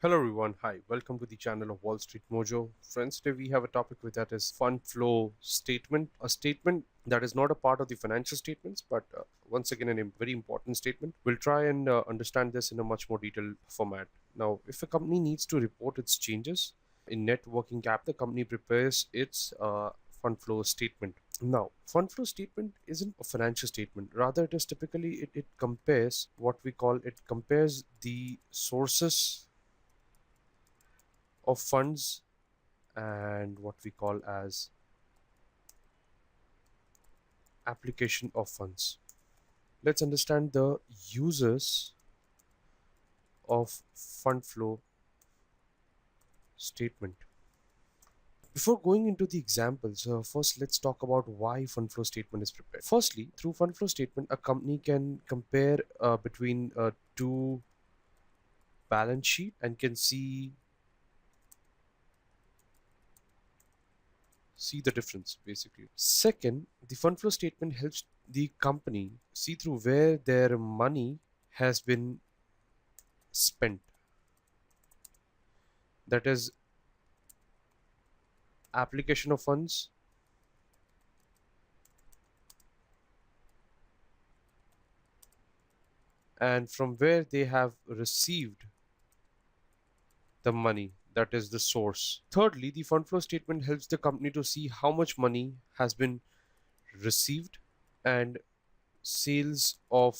Hello everyone, hi, welcome to the channel of Wall Street Mojo. Friends, today we have a topic with that is fund flow statement, a statement that is not a part of the financial statements, but once again a very important statement. We'll try and understand this in a much more detailed format. Now, if a company needs to report its changes in net working cap, the company prepares its fund flow statement. Now, fund flow statement isn't a financial statement. Rather, it is typically it compares what we call it compares the sources of funds and what we call as application of funds. Let's understand the uses of fund flow statement. Before going into the examples, first let's talk about why fund flow statement is prepared. Firstly, through fund flow statement, a company can compare between two balance sheet and can see the difference basically. Second, the fund flow statement helps the company see through where their money has been spent. That is application of funds and from where they have received the money, that is the source. Thirdly, the fund flow statement helps the company to see how much money has been received and sales of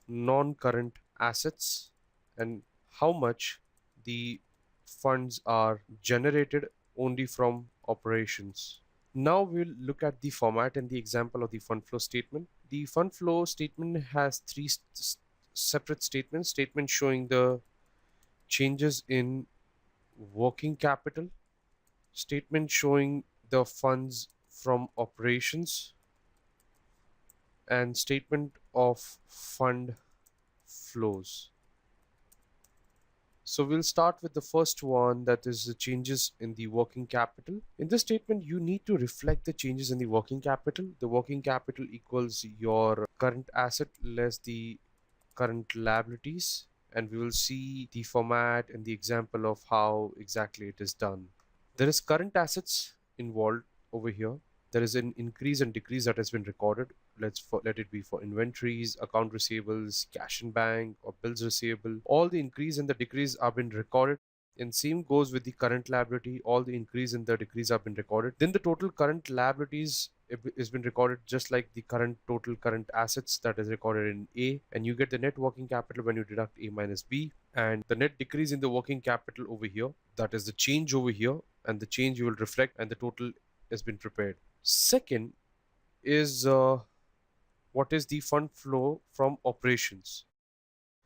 non-current assets and how much the funds are generated only from operations. Now we'll look at the format and the example of the fund flow statement. The fund flow statement has three separate statements. Statement showing the changes in working capital, statement showing the funds from operations, and statement of fund flows. So we'll start with the first one, that is the changes in the working capital. In this statement, you need to reflect the changes in the working capital. The working capital equals your current asset less the current liabilities. And we will see the format and the example of how exactly it is done. There is current assets involved over here. There is an increase and decrease that has been recorded. Let it be for inventories, account receivables, cash in bank, or bills receivable. All the increase and the decrease are been recorded. And same goes with the current liability. All the increase and the decrease have been recorded. Then the total current liabilities has been recorded just like the total current assets that is recorded in A, and you get the net working capital when you deduct A minus B, and the net decrease in the working capital over here, that is the change over here, and the change you will reflect, and the total has been prepared. Second is what is the fund flow from operations.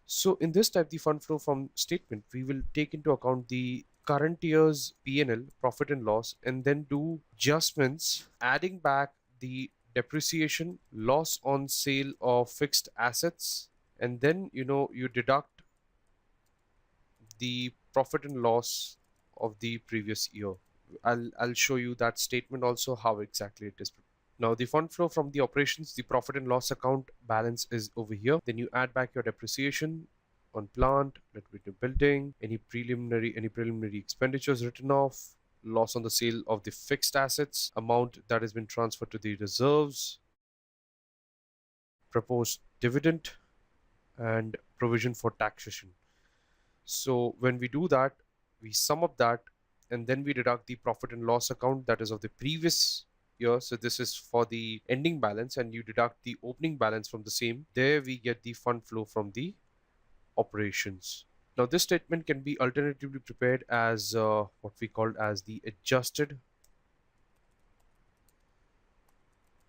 So in this type, the fund flow from statement, we will take into account the current year's P&L, profit and loss, and then do adjustments, adding back the depreciation, loss on sale of fixed assets, and then you deduct the profit and loss of the previous year. I'll show you that statement also how exactly it is. Now the fund flow from the operations, the profit and loss account balance is over here. Then you add back your depreciation on plant, let me do building, any preliminary expenditures written off, loss on the sale of the fixed assets, amount that has been transferred to the reserves, proposed dividend, and provision for taxation. So when we do that, we sum up that and then we deduct the profit and loss account that is of the previous year. So this is for the ending balance, and you deduct the opening balance from the same. There we get the fund flow from the operations. Now this statement can be alternatively prepared as what we call as the adjusted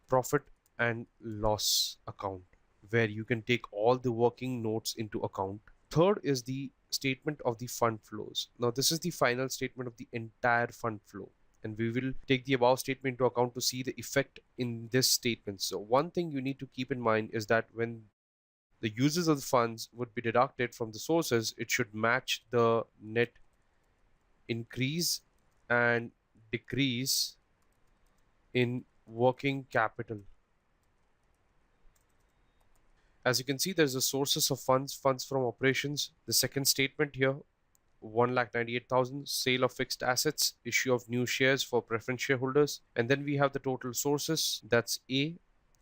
profit and loss account, where you can take all the working notes into account. Third is the statement of the fund flows. Now this is the final statement of the entire fund flow, and we will take the above statement into account to see the effect in this statement. So one thing you need to keep in mind is that when the uses of the funds would be deducted from the sources, it should match the net increase and decrease in working capital. As you can see, there's the sources of funds from operations. The second statement here 1,98,000, sale of fixed assets, issue of new shares for preference shareholders, and then we have the total sources, that's A,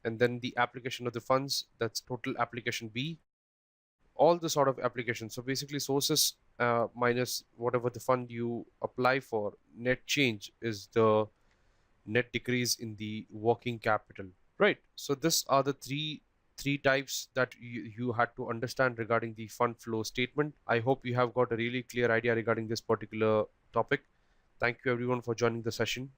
and then the application of the funds, that's total application B, all the sort of applications. So basically sources minus whatever the fund you apply for, net change is the net decrease in the working capital, right? So this are the three types that you had to understand regarding the fund flow statement. I hope you have got a really clear idea regarding this particular topic. Thank you everyone for joining the session.